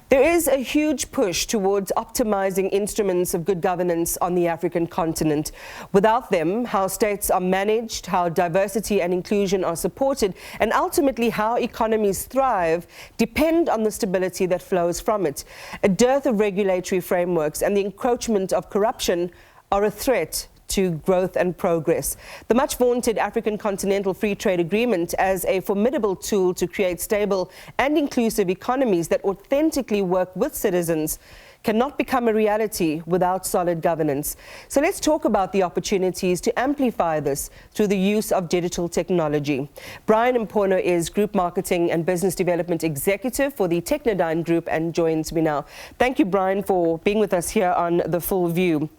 There is a huge push towards optimizing instruments of good governance on the African continent. Without them, how states are managed, how diversity and inclusion are supported, and ultimately how economies thrive depend on the stability that flows from it. A dearth of regulatory frameworks and the encroachment of corruption are a threat to growth and progress. The much vaunted African Continental Free Trade Agreement as a formidable tool to create stable and inclusive economies that authentically work with citizens cannot become a reality without solid governance. So let's talk about the opportunities to amplify this through the use of digital technology. Brian Mpono is Group Marketing and Business Development Executive for the Technodyne Group and joins me now. Thank you, Brian, for being with us here on The Full View.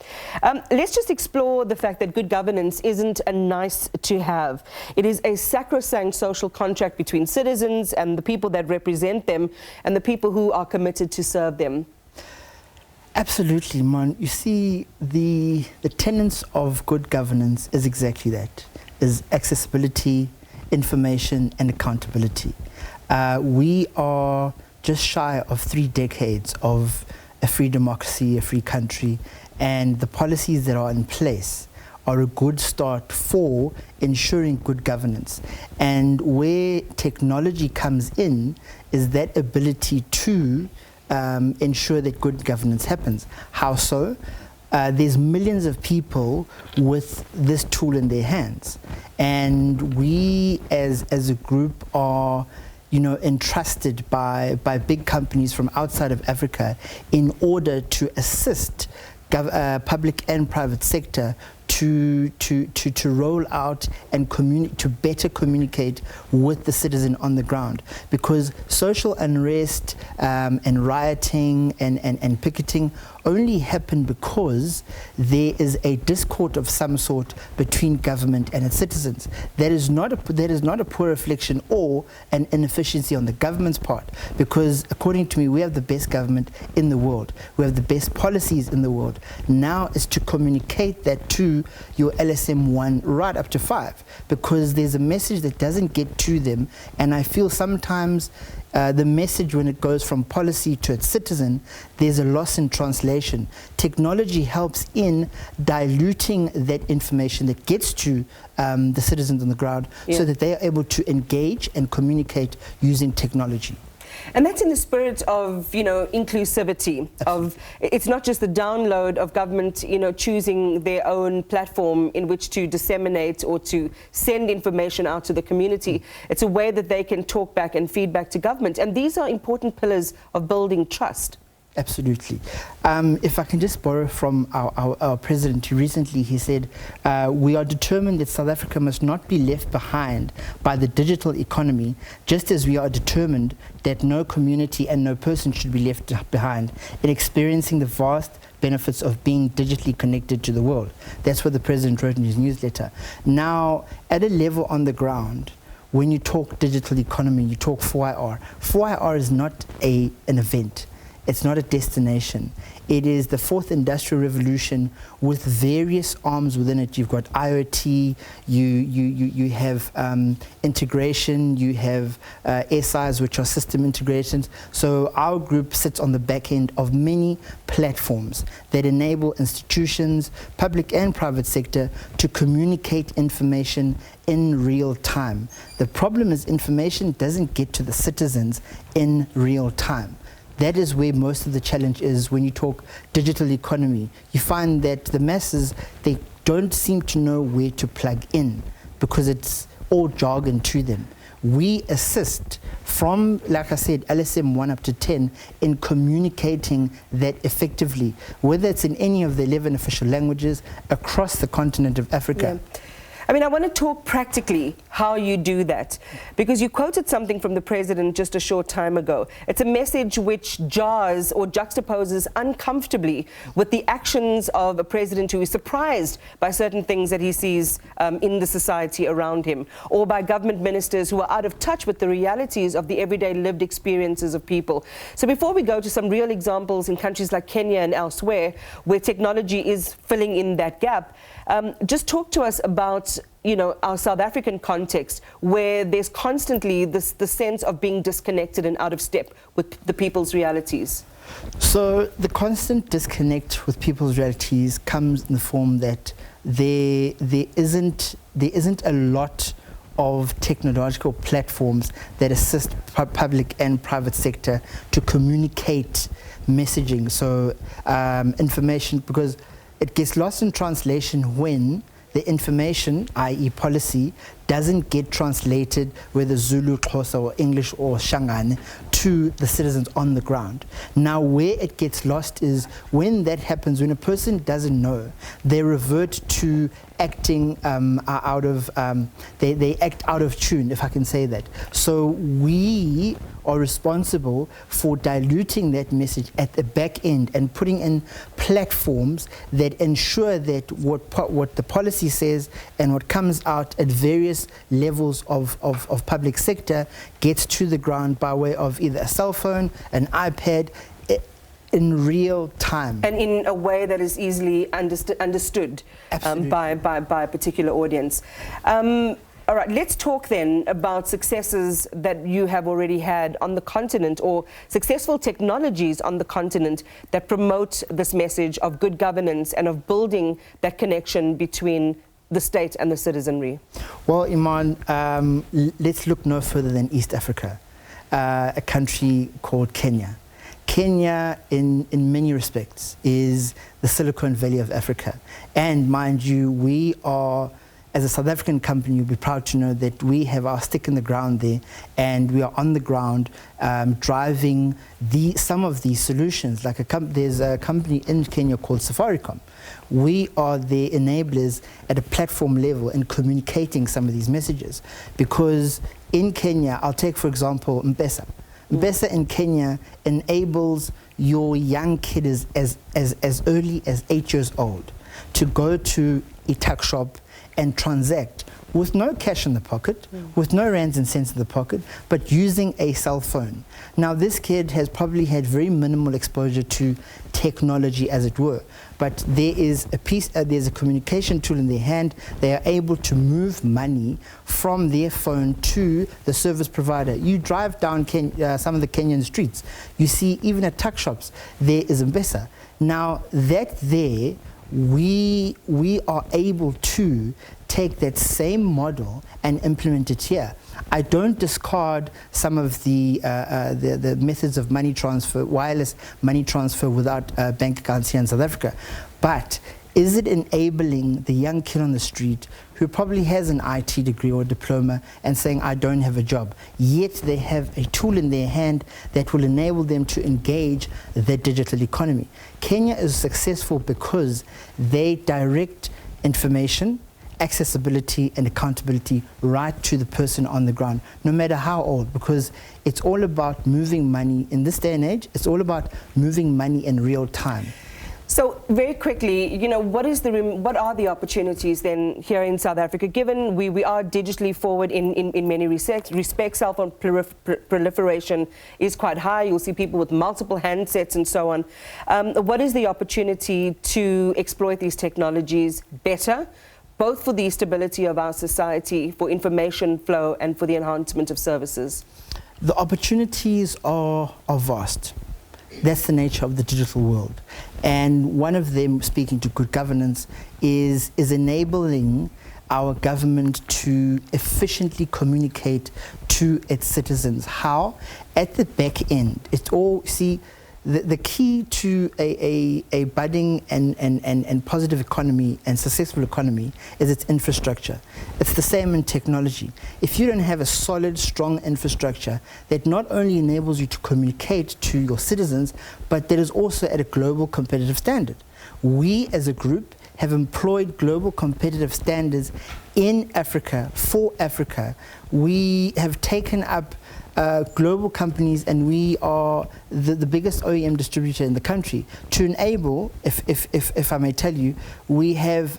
Let's just explore the fact that good governance isn't a nice to have. It is a sacrosanct social contract between citizens and the people that represent them and the people who are committed to serve them. Absolutely, Mon. You see, the tenets of good governance is exactly that, is accessibility, information, and accountability. We are just shy of 3 decades of a free democracy, a free country, and the policies that are in place are a good start for ensuring good governance. And where technology comes in is that ability to ensure that good governance happens. How so? There's millions of people with this tool in their hands, and we as a group are entrusted by big companies from outside of Africa in order to assist public and private sector to roll out and to better communicate with the citizen on the ground, because social unrest and rioting and picketing only happen because there is a discord of some sort between government and its citizens. That is not a poor reflection or an inefficiency on the government's part, because according to me, we have the best government in the world. We have the best policies in the world. Now is to communicate that to your LSM1 right up to 5, because there's a message that doesn't get to them, and I feel sometimes the message, when it goes from policy to its citizen, there's a loss in translation. Technology helps in diluting that information that gets to the citizens on the ground, so that they are able to engage and communicate using technology. And that's in the spirit of, inclusivity. Absolutely. It's not just the download of government, choosing their own platform in which to disseminate or to send information out to the community. It's a way that they can talk back and feedback to government. And these are important pillars of building trust. Absolutely. If I can just borrow from our president, recently he said, we are determined that South Africa must not be left behind by the digital economy, just as we are determined that no community and no person should be left behind in experiencing the vast benefits of being digitally connected to the world. That's what the president wrote in his newsletter. Now, at a level on the ground, when you talk digital economy, you talk 4IR. 4IR is not an event. It's not a destination. It is the 4th industrial revolution with various arms within it. You've got IoT, you have integration, you have SIs, which are system integrations. So our group sits on the back end of many platforms that enable institutions, public and private sector, to communicate information in real time. The problem is information doesn't get to the citizens in real time. That is where most of the challenge is when you talk digital economy. You find that the masses, they don't seem to know where to plug in because it's all jargon to them. We assist from, like I said, LSM1 up to 10 in communicating that effectively, whether it's in any of the 11 official languages across the continent of Africa. Yeah. I mean, I want to talk practically how you do that, because you quoted something from the president just a short time ago. It's a message which jars or juxtaposes uncomfortably with the actions of a president who is surprised by certain things that he sees in the society around him, or by government ministers who are out of touch with the realities of the everyday lived experiences of people. So before we go to some real examples in countries like Kenya and elsewhere, where technology is filling in that gap, Just talk to us about, you know, our South African context, where there's constantly the sense of being disconnected and out of step with the people's realities. So the constant disconnect with people's realities comes in the form that there isn't a lot of technological platforms that assist public and private sector to communicate messaging. So information, because it gets lost in translation when the information, i.e. policy, doesn't get translated, whether Zulu, Xhosa or English or Shangane, to the citizens on the ground. Now where it gets lost is when that happens, when a person doesn't know, they revert to acting they act out of tune, if I can say that. So we are responsible for diluting that message at the back end and putting in platforms that ensure that what the policy says and what comes out at various levels of public sector gets to the ground by way of either a cell phone, an iPad, in real time. And in a way that is easily understood by a particular audience. All right, let's talk then about successes that you have already had on the continent, or successful technologies on the continent that promote this message of good governance and of building that connection between the state and the citizenry. Well, Iman, let's look no further than East Africa, a country called Kenya. Kenya, in many respects, is the Silicon Valley of Africa. And mind you, we are, as a South African company, you'll be proud to know that we have our stick in the ground there, and we are on the ground driving some of these solutions. Like there's a company in Kenya called Safaricom. We are the enablers at a platform level in communicating some of these messages. Because in Kenya, I'll take for example M-Pesa. M-Pesa in Kenya enables your young kid as early as 8 years old to go to a tuck shop and transact with no cash in the pocket, with no rands and cents in the pocket, but using a cell phone. Now this kid has probably had very minimal exposure to technology, as it were, but there is there's a communication tool in their hand. They are able to move money from their phone to the service provider. You drive down some of the Kenyan streets, you see even at tuck shops, there is M-Pesa. Now that there, we are able to take that same model and implement it here. I don't discard some of the methods of money transfer, wireless money transfer without bank accounts here in South Africa, but is it enabling the young kid on the street who probably has an IT degree or diploma and saying, I don't have a job, yet they have a tool in their hand that will enable them to engage the digital economy? Kenya is successful because they direct information, accessibility and accountability right to the person on the ground, no matter how old, because it's all about moving money in this day and age. It's all about moving money in real time. So very quickly, you know, what are the opportunities then here in South Africa, given we are digitally forward in many respects, cell phone proliferation is quite high. You'll see people with multiple handsets and so on. What is the opportunity to exploit these technologies better, both for the stability of our society, for information flow and for the enhancement of services? The opportunities are vast. That's the nature of the digital world. And one of them, speaking to good governance, is enabling our government to efficiently communicate to its citizens. How? At the back end. It's all, see, the key to a budding and positive economy and successful economy is its infrastructure. It's the same in technology. If you don't have a solid, strong infrastructure that not only enables you to communicate to your citizens, but that is also at a global competitive standard. We as a group have employed global competitive standards in Africa, for Africa. We have taken up global companies, and we are the biggest OEM distributor in the country. To enable, if I may tell you, we have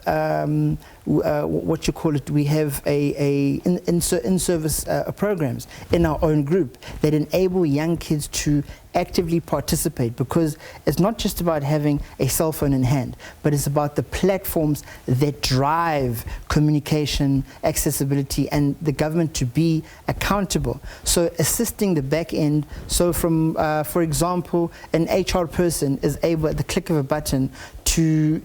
what you call it, we have in-service programs in our own group that enable young kids to actively participate, because it's not just about having a cell phone in hand, but it's about the platforms that drive communication, accessibility, and the government to be accountable. So assisting the back end, so from, for example, an HR person is able at the click of a button to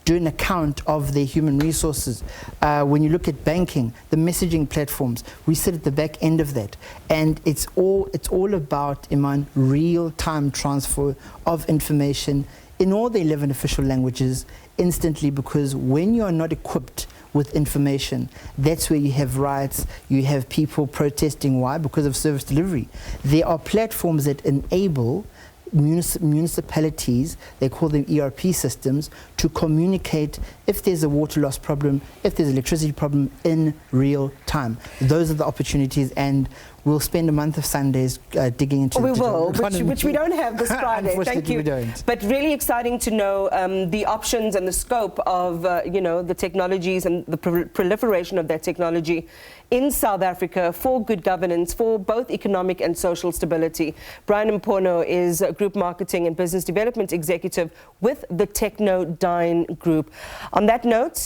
do an account of their human resources. When you look at banking, the messaging platforms, we sit at the back end of that. And it's all about, Iman, real-time transfer of information in all the 11 official languages instantly, because when you are not equipped with information, that's where you have riots, you have people protesting. Why? Because of service delivery. There are platforms that enable municipalities, they call them ERP systems, to communicate if there's a water loss problem, if there's an electricity problem in real time. Those are the opportunities, and we'll spend a month of Sundays digging into we will, which we don't have this Friday. Thank you. We don't. But really exciting to know the options and the scope of the technologies and the proliferation of that technology in South Africa for good governance, for both economic and social stability. Brian Mpono is Group Marketing and Business Development Executive with the Technodyne Group. On that note,